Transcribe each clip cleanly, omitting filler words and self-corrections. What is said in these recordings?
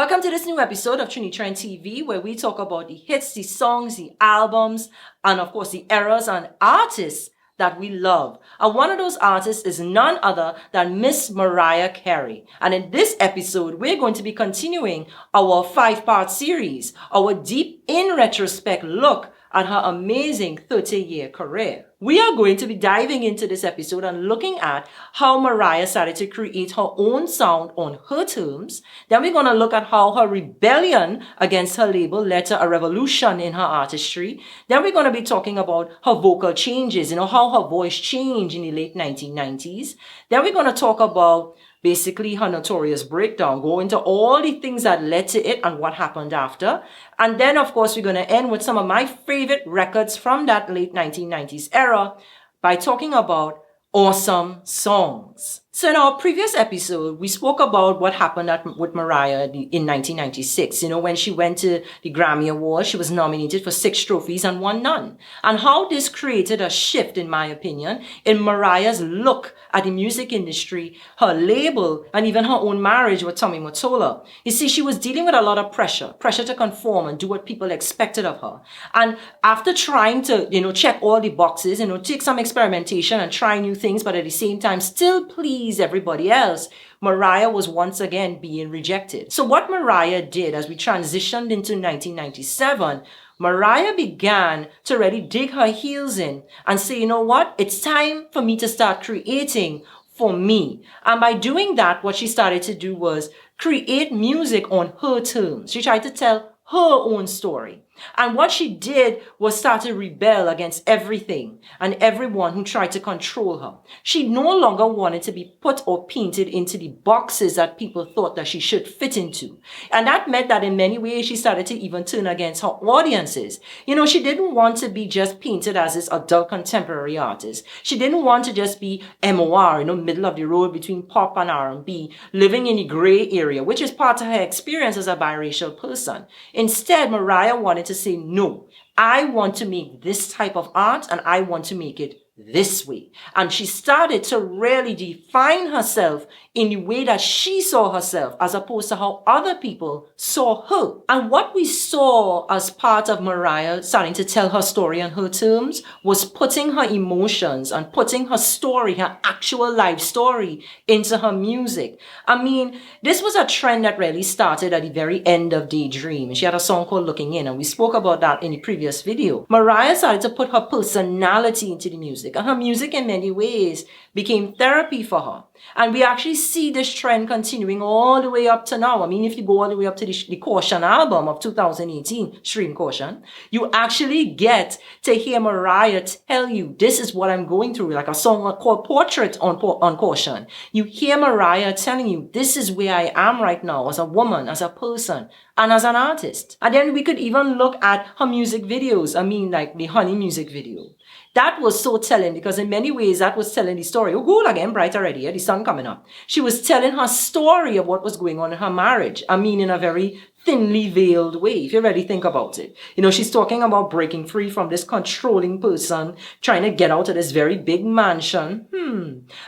Welcome to this new episode of Trini Trent TV, where we talk about the hits, the songs, the albums, and of course the eras and artists that we love. And one of those artists is none other than Miss Mariah Carey. And in this episode, we're going to be continuing our 5-part series, our deep in retrospect look at her amazing 30-year career. We are going to be diving into this episode and looking at how Mariah started to create her own sound on her terms. Then we're going to look at how her rebellion against her label led to a revolution in her artistry. Then we're going to be talking about her vocal changes, how her voice changed in the late 1990s. Then we're going to talk about basically her notorious breakdown, go into all the things that led to it and what happened after. And then, of course, we're going to end with some of my favorite records from that late 1990s era by talking about awesome songs. So in our previous episode, we spoke about what happened with Mariah in 1996. When she went to the Grammy Awards, she was nominated for 6 trophies and won none. And how this created a shift, in my opinion, in Mariah's look at the music industry, her label, and even her own marriage with Tommy Mottola. You see, she was dealing with a lot of pressure to conform and do what people expected of her. And after trying to, check all the boxes, take some experimentation and try new things, but at the same time still please everybody else, Mariah was once again being rejected. So what Mariah did as we transitioned into 1997, Mariah began to really dig her heels in and say, you know what? It's time for me to start creating for me. And by doing that, what she started to do was create music on her terms. She tried to tell her own story. And what she did was start to rebel against everything and everyone who tried to control her. She no longer wanted to be put or painted into the boxes that people thought that she should fit into. And that meant that in many ways, she started to even turn against her audiences. She didn't want to be just painted as this adult contemporary artist. She didn't want to just be MOR, middle of the road between pop and R&B, living in the gray area, which is part of her experience as a biracial person. Instead, Mariah wanted to say, no, I want to make this type of art and I want to make it this way. And she started to really define herself in the way that she saw herself as opposed to how other people saw her. And what we saw as part of Mariah starting to tell her story on her terms was putting her emotions and putting her story, her actual life story into her music. I mean, this was a trend that really started at the very end of Daydream. She had a song called Looking In, and we spoke about that in the previous video. Mariah started to put her personality into the music. And her music in many ways became therapy for her. And we actually see this trend continuing all the way up to now. I mean, if you go all the way up to the Caution album of 2018, Stream Caution, you actually get to hear Mariah tell you, this is what I'm going through, like a song called Portrait on Caution. You hear Mariah telling you, this is where I am right now as a woman, as a person, and as an artist. And then we could even look at her music videos. I mean, like the Honey music video. That was so telling because in many ways that was telling the story. Oh, cool, again, bright already, the sun coming up. She was telling her story of what was going on in her marriage. I mean, in a very thinly veiled way, if you really think about it. She's talking about breaking free from this controlling person, trying to get out of this very big mansion.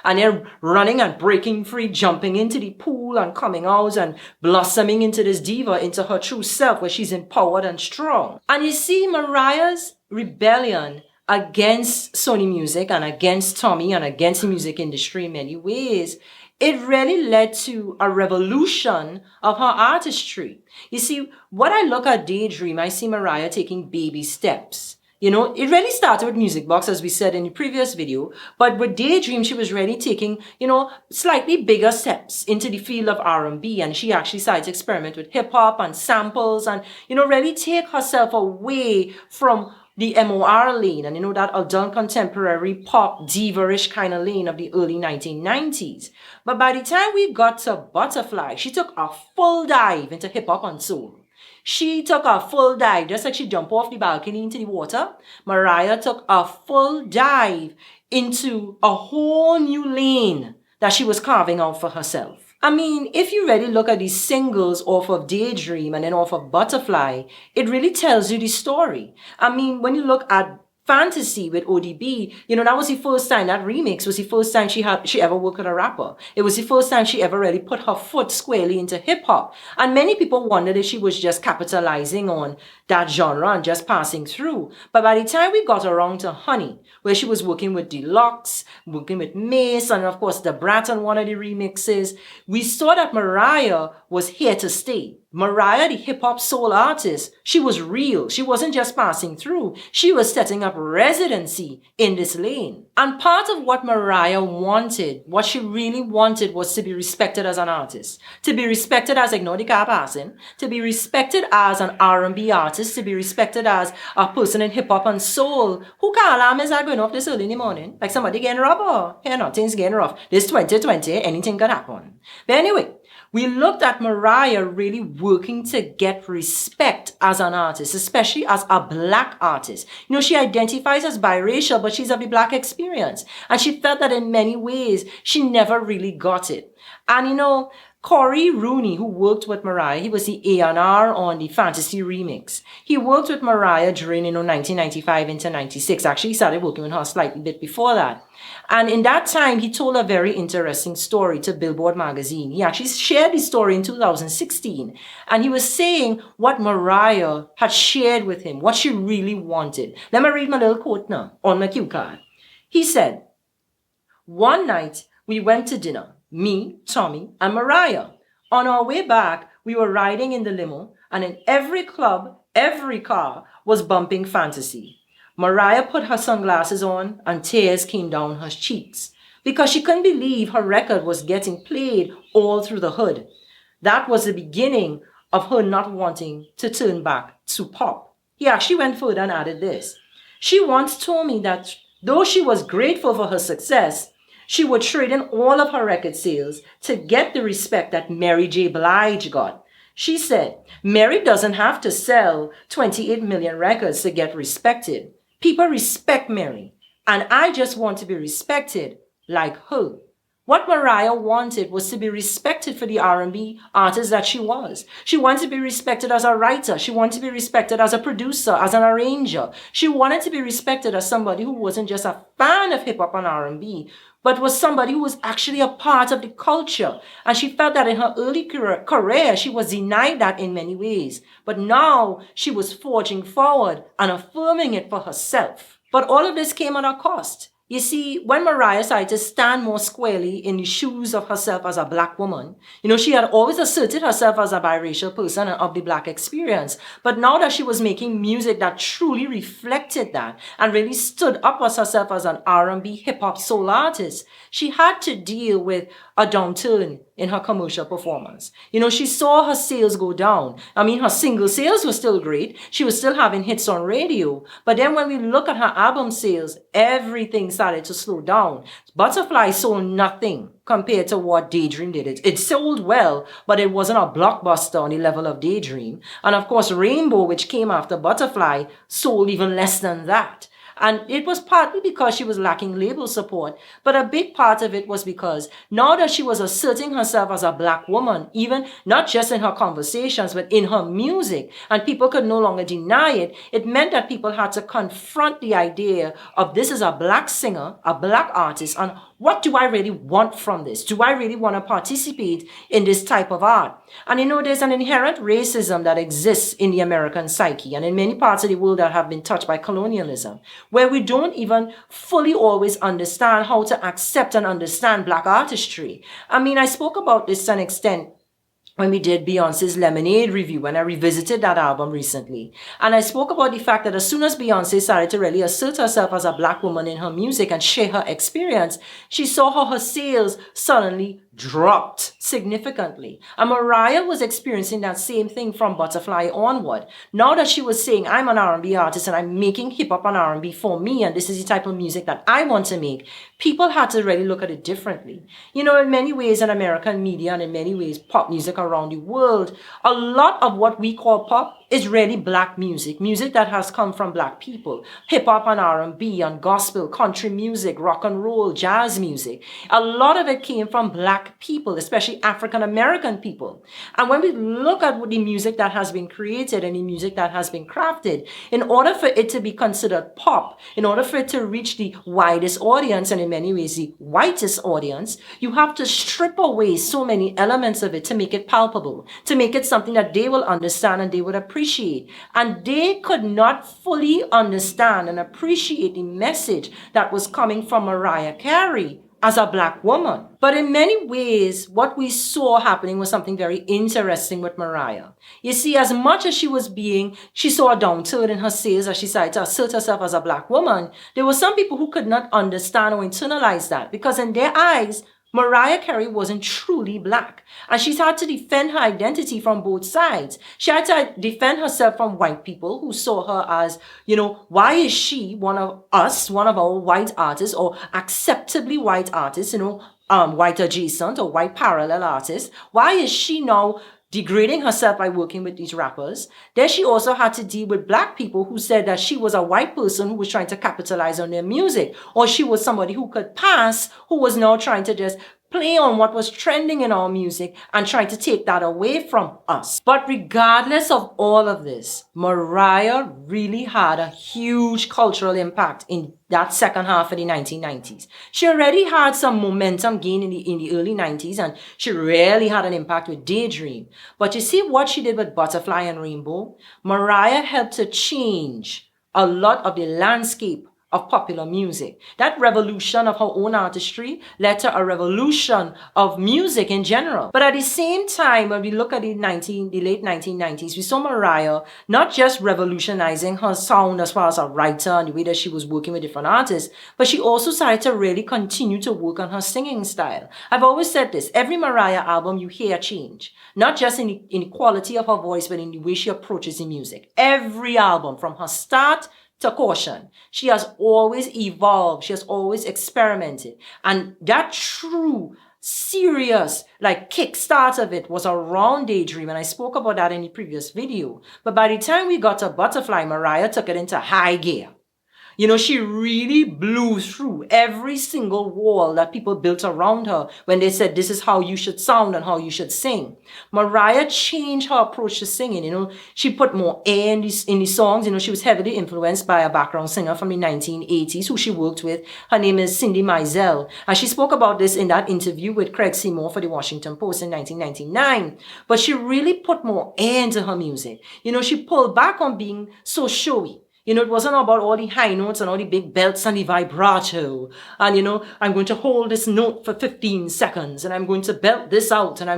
And they're running and breaking free, jumping into the pool and coming out and blossoming into this diva, into her true self where she's empowered and strong. And you see Mariah's rebellion against Sony Music and against Tommy and against the music industry in many ways, it really led to a revolution of her artistry. You see, when I look at Daydream, I see Mariah taking baby steps. It really started with Music Box, as we said in the previous video. But with Daydream, she was really taking, slightly bigger steps into the field of R&B. And she actually started to experiment with hip hop and samples and, really take herself away from the MOR lane and that adult contemporary pop diva-ish kind of lane of the early 1990s. But by the time we got to Butterfly, she took a full dive into hip-hop and soul. She took a full dive, just like she jumped off the balcony into the water. Mariah took a full dive into a whole new lane that she was carving out for herself. I mean, if you really look at these singles off of Daydream and then off of Butterfly, it really tells you the story. I mean, when you look at Fantasy with ODB, that was the first time, that remix was the first time she ever worked with a rapper. It was the first time she ever really put her foot squarely into hip hop. And many people wondered if she was just capitalizing on that genre and just passing through. But by the time we got around to Honey, where she was working with Deluxe, working with Mace, and of course the Brat on one of the remixes, we saw that Mariah was here to stay. Mariah, the hip-hop soul artist, she was real. She wasn't just passing through. She was setting up residency in this lane. And part of what Mariah wanted, what she really wanted, was to be respected as an artist. To be respected as, ignore the car passing, to be respected as an R&B artist, to be respected as a person in hip-hop and soul. Who can alarm is that going off this early in the morning? Like somebody getting robbed or, things getting rough. This 2020, anything can happen. But anyway, we looked at Mariah really working to get respect as an artist, especially as a black artist. She identifies as biracial, but she's of the black experience. And she felt that in many ways, she never really got it. And Corey Rooney, who worked with Mariah, he was the A&R on the Fantasy remix. He worked with Mariah during, 1995 into 96. Actually, he started working with her slightly bit before that. And in that time, he told a very interesting story to Billboard magazine. He actually shared the story in 2016. And he was saying what Mariah had shared with him, what she really wanted. Let me read my little quote now on my cue card. He said, "One night, we went to dinner. Me, Tommy, and Mariah. On our way back, we were riding in the limo, and in every club, every car was bumping Fantasy. Mariah put her sunglasses on, and tears came down her cheeks because she couldn't believe her record was getting played all through the hood. That was the beginning of her not wanting to turn back to pop." He actually went further and added this. "She once told me that though she was grateful for her success, she would trade in all of her record sales to get the respect that Mary J. Blige got. She said, Mary doesn't have to sell 28 million records to get respected. People respect Mary, and I just want to be respected like her." What Mariah wanted was to be respected for the R&B artist that she was. She wanted to be respected as a writer. She wanted to be respected as a producer, as an arranger. She wanted to be respected as somebody who wasn't just a fan of hip-hop and R&B, but was somebody who was actually a part of the culture. And she felt that in her early career, she was denied that in many ways. But now she was forging forward and affirming it for herself. But all of this came at a cost. You see, when Mariah started to stand more squarely in the shoes of herself as a black woman, she had always asserted herself as a biracial person and of the black experience. But now that she was making music that truly reflected that and really stood up as herself as an R&B hip-hop soul artist, she had to deal with a downturn in her commercial performance. She saw her sales go down. Her single sales were still great. She was still having hits on radio. But then when we look at her album sales, everything started to slow down. Butterfly sold nothing compared to what Daydream did. It sold well, but it wasn't a blockbuster on the level of Daydream. And of course, Rainbow, which came after Butterfly, sold even less than that. And it was partly because she was lacking label support, but a big part of it was because now that she was asserting herself as a black woman, even not just in her conversations, but in her music, and people could no longer deny it, it meant that people had to confront the idea of this is a black singer, a black artist, and what do I really want from this? Do I really want to participate in this type of art? And there's an inherent racism that exists in the American psyche and in many parts of the world that have been touched by colonialism, where we don't even fully always understand how to accept and understand black artistry. I spoke about this to an extent when we did Beyonce's Lemonade review, when I revisited that album recently. And I spoke about the fact that as soon as Beyonce started to really assert herself as a black woman in her music and share her experience, she saw how her sales suddenly dropped significantly. And Mariah was experiencing that same thing from Butterfly onward. Now that she was saying, I'm an R&B artist and I'm making hip hop and R&B for me, and this is the type of music that I want to make, people had to really look at it differently. In many ways in American media and in many ways pop music around the world, a lot of what we call pop is really black music that has come from black people. Hip hop and R&B and gospel, country music, rock and roll, jazz music. A lot of it came from black Black people, especially African American people. And when we look at the music that has been created and the music that has been crafted, in order for it to be considered pop, in order for it to reach the widest audience, and in many ways the whitest audience, you have to strip away so many elements of it to make it palpable, to make it something that they will understand and they would appreciate. And they could not fully understand and appreciate the message that was coming from Mariah Carey as a Black woman. But in many ways, what we saw happening was something very interesting with Mariah. You see, as much as she saw a downturn in her sales as she started to assert herself as a Black woman, there were some people who could not understand or internalize that, because in their eyes, Mariah Carey wasn't truly Black. And she's had to defend her identity from both sides. She had to defend herself from white people who saw her as, why is she one of us, one of our white artists, or acceptably white artists, white adjacent or white parallel artists? Why is she now degrading herself by working with these rappers? Then she also had to deal with Black people who said that she was a white person who was trying to capitalize on their music, or she was somebody who could pass, who was now trying to just play on what was trending in our music and trying to take that away from us. But regardless of all of this, Mariah really had a huge cultural impact in that second half of the 1990s. She already had some momentum gain in the early 90s, and she really had an impact with Daydream. But you see what she did with Butterfly and Rainbow? Mariah helped to change a lot of the landscape of popular music. That revolution of her own artistry led to a revolution of music in general. But at the same time, when we look at the late 1990s, we saw Mariah not just revolutionizing her sound as far as a writer and the way that she was working with different artists, but she also started to really continue to work on her singing style. I've always said this, every Mariah album you hear a change, not just in the quality of her voice, but in the way she approaches the music. Every album, from her start to Caution, she has always evolved. She has always experimented. And that true, serious, kickstart of it was around Daydream. And I spoke about that in the previous video. But by the time we got to Butterfly, Mariah took it into high gear. She really blew through every single wall that people built around her when they said, this is how you should sound and how you should sing. Mariah changed her approach to singing. She put more air in the songs. She was heavily influenced by a background singer from the 1980s who she worked with. Her name is Cindy Mizell. And she spoke about this in that interview with Craig Seymour for the Washington Post in 1999. But she really put more air into her music. She pulled back on being so showy. It wasn't about all the high notes and all the big belts and the vibrato. And, I'm going to hold this note for 15 seconds and I'm going to belt this out and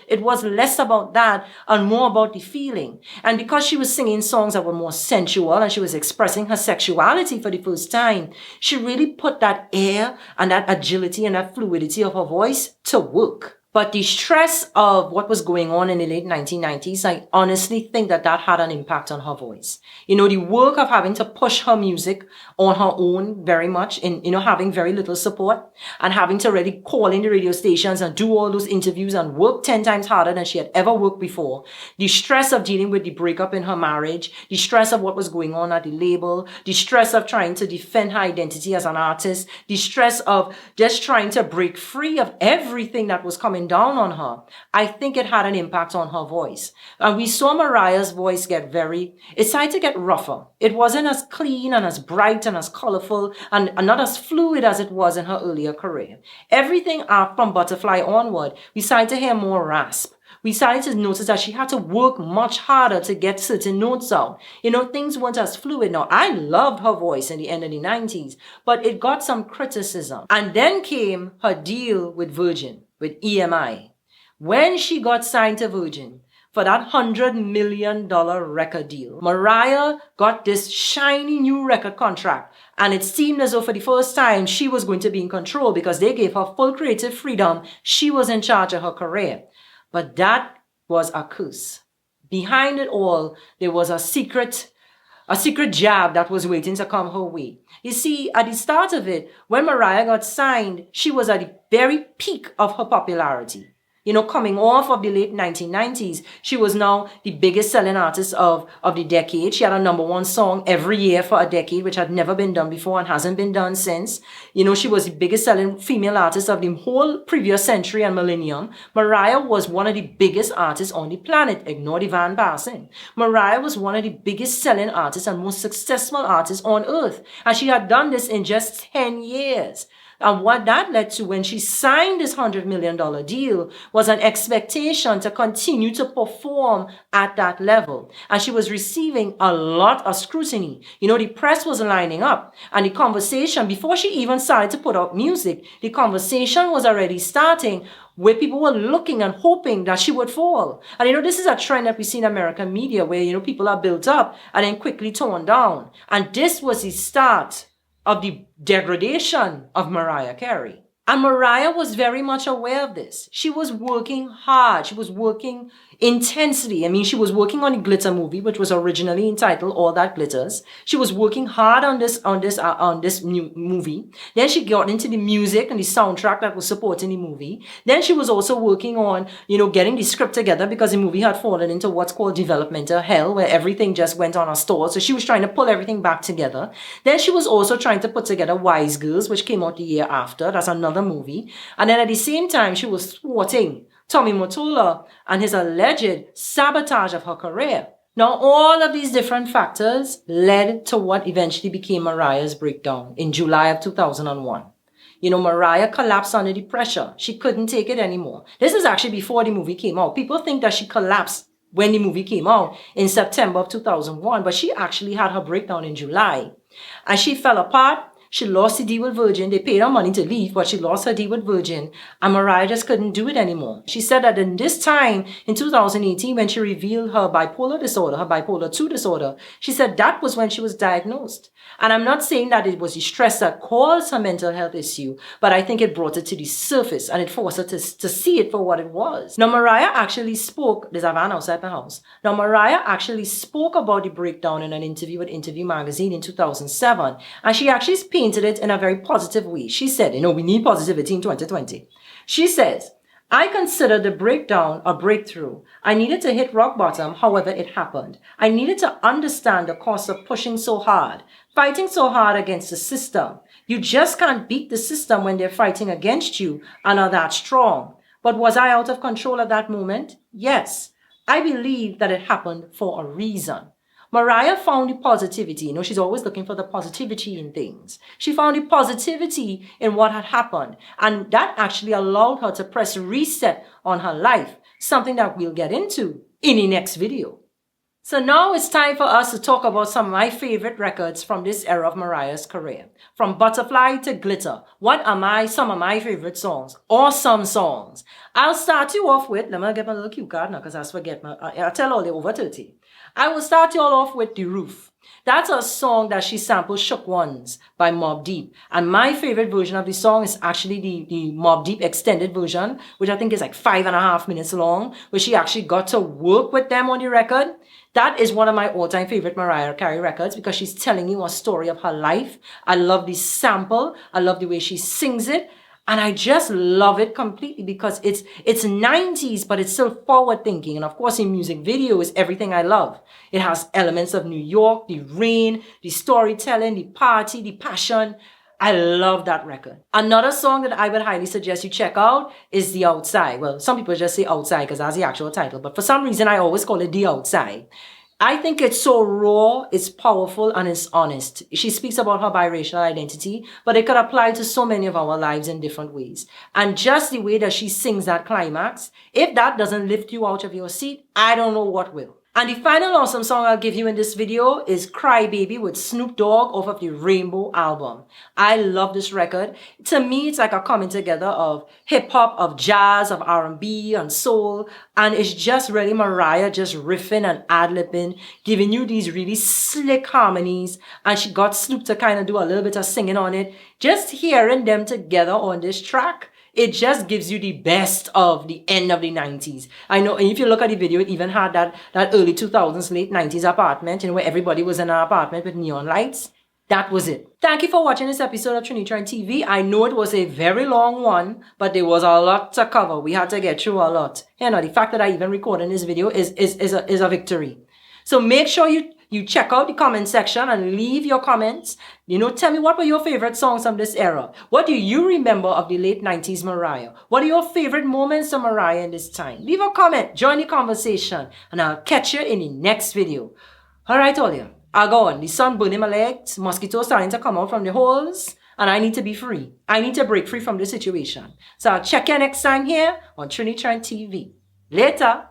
it was less about that and more about the feeling. And because she was singing songs that were more sensual and she was expressing her sexuality for the first time, she really put that air and that agility and that fluidity of her voice to work. But the stress of what was going on in the late 1990s, I honestly think that had an impact on her voice. The work of having to push her music on her own very much in, having very little support and having to really call in the radio stations and do all those interviews and work 10 times harder than she had ever worked before. The stress of dealing with the breakup in her marriage, the stress of what was going on at the label, the stress of trying to defend her identity as an artist, the stress of just trying to break free of everything that was coming down on her. I think it had an impact on her voice. And we saw Mariah's voice it started to get rougher. It wasn't as clean and as bright and as colorful and not as fluid as it was in her earlier career. Everything from Butterfly onward, we started to hear more rasp. We started to notice that she had to work much harder to get certain notes out. Things weren't as fluid now. I loved her voice in the end of the 90s, but it got some criticism. And then came her deal with Virgin, with EMI. When she got signed to Virgin for that $100 million record deal, Mariah got this shiny new record contract. And it seemed as though for the first time she was going to be in control because they gave her full creative freedom. She was in charge of her career. But that was a curse. Behind it all, there was a secret jab that was waiting to come her way. You see, at the start of it, when Mariah got signed, she was at the very peak of her popularity. Coming off of the late 1990s, she was now the biggest selling artist of the decade. She had a #1 song every year for a decade, which had never been done before and hasn't been done since. She was the biggest selling female artist of the whole previous century and millennium. Mariah was one of the biggest artists on the planet. Ignore the van passing. Mariah was one of the biggest selling artists and most successful artists on earth. And she had done this in just 10 years. And what that led to when she signed this $100 million deal was an expectation to continue to perform at that level. And she was receiving a lot of scrutiny. The press was lining up, and the conversation, before she even started to put out music, the conversation was already starting where people were looking and hoping that she would fall. And this is a trend that we see in American media where, people are built up and then quickly torn down. And this was the start of the degradation of Mariah Carey. And Mariah was very much aware of this. She was working hard. She was working intensely. She was working on the Glitter movie, which was originally entitled All That Glitters. She was working hard on this new movie. Then she got into the music and the soundtrack that was supporting the movie. Then she was also working on, getting the script together because the movie had fallen into what's called developmental hell, where everything just went on a stall. So she was trying to pull everything back together. Then she was also trying to put together Wise Girls, which came out the year after. That's another movie. And then at the same time, she was thwarting Tommy Mottola and his alleged sabotage of her career. Now, all of these different factors led to what eventually became Mariah's breakdown in July of 2001. Mariah collapsed under the pressure. She couldn't take it anymore. This is actually before the movie came out. People think that she collapsed when the movie came out in September of 2001, but she actually had her breakdown in July. And she fell apart. She lost the deal with Virgin. They paid her money to leave, but she lost her deal with Virgin. And Mariah just couldn't do it anymore. She said that in this time, in 2018, when she revealed her bipolar disorder, her bipolar 2 disorder, she said that was when she was diagnosed. And I'm not saying that it was the stress that caused her mental health issue, but I think it brought it to the surface and it forced her to see it for what it was. Now, Mariah actually spoke, there's a van outside my house. Now, Mariah actually spoke about the breakdown in an interview with Interview Magazine in 2007. And she actually painted it in a very positive way. She said, we need positivity in 2020. She says, I consider the breakdown a breakthrough. I needed to hit rock bottom, however it happened. I needed to understand the cost of pushing so hard, fighting so hard against the system. You just can't beat the system when they're fighting against you and are that strong. But was I out of control at that moment? Yes. I believe that it happened for a reason. Mariah found the positivity. She's always looking for the positivity in things. She found the positivity in what had happened. And that actually allowed her to press reset on her life, something that we'll get into in the next video. So now it's time for us to talk about some of my favorite records from this era of Mariah's career. From Butterfly to Glitter. What are some of my favorite songs? Awesome songs. I'll start you off with, let me get my little cue card now because I forget I'll tell all the over 30. I will start you all off with The Roof. That's a song that she sampled Shook Ones by Mobb Deep. And my favorite version of the song is actually the Mobb Deep extended version, which I think is like 5.5 minutes long, where she actually got to work with them on the record. That is one of my all-time favorite Mariah Carey records because she's telling you a story of her life. I love the sample. I love the way she sings it. And I just love it completely because it's 90s, but it's still forward thinking. And of course, the music video is everything I love. It has elements of New York, the rain, the storytelling, the party, the passion. I love that record. Another song that I would highly suggest you check out is The Outside. Well, some people just say Outside because that's the actual title, but for some reason, I always call it The Outside. I think it's so raw, it's powerful, and it's honest. She speaks about her biracial identity, but it could apply to so many of our lives in different ways. And just the way that she sings that climax, if that doesn't lift you out of your seat, I don't know what will. And the final awesome song I'll give you in this video is Cry Baby with Snoop Dogg off of the Rainbow album. I love this record. To me, it's like a coming together of hip hop, of jazz, of R&B and soul. And it's just really Mariah just riffing and ad-libbing, giving you these really slick harmonies. And she got Snoop to kind of do a little bit of singing on it. Just hearing them together on this track, it just gives you the best of the end of the 90s. I know, and if you look at the video, it even had that early 2000s, late 90s apartment, where everybody was in an apartment with neon lights. That was it. Thank you for watching this episode of Trini Trent TV. I know it was a very long one, but there was a lot to cover. We had to get through a lot. You know, the fact that I even recorded this video is a victory. So make sure you check out the comment section and leave your comments. You know, tell me what were your favorite songs from this era. What do you remember of the late 90s Mariah? What are your favorite moments of Mariah in this time? Leave a comment, join the conversation, and I'll catch you in the next video. All right, all you. I'll go on. The sun burning my legs, mosquitoes starting to come out from the holes, and I need to be free. I need to break free from this situation. So I'll check you next time here on Trini Trent TV. Later.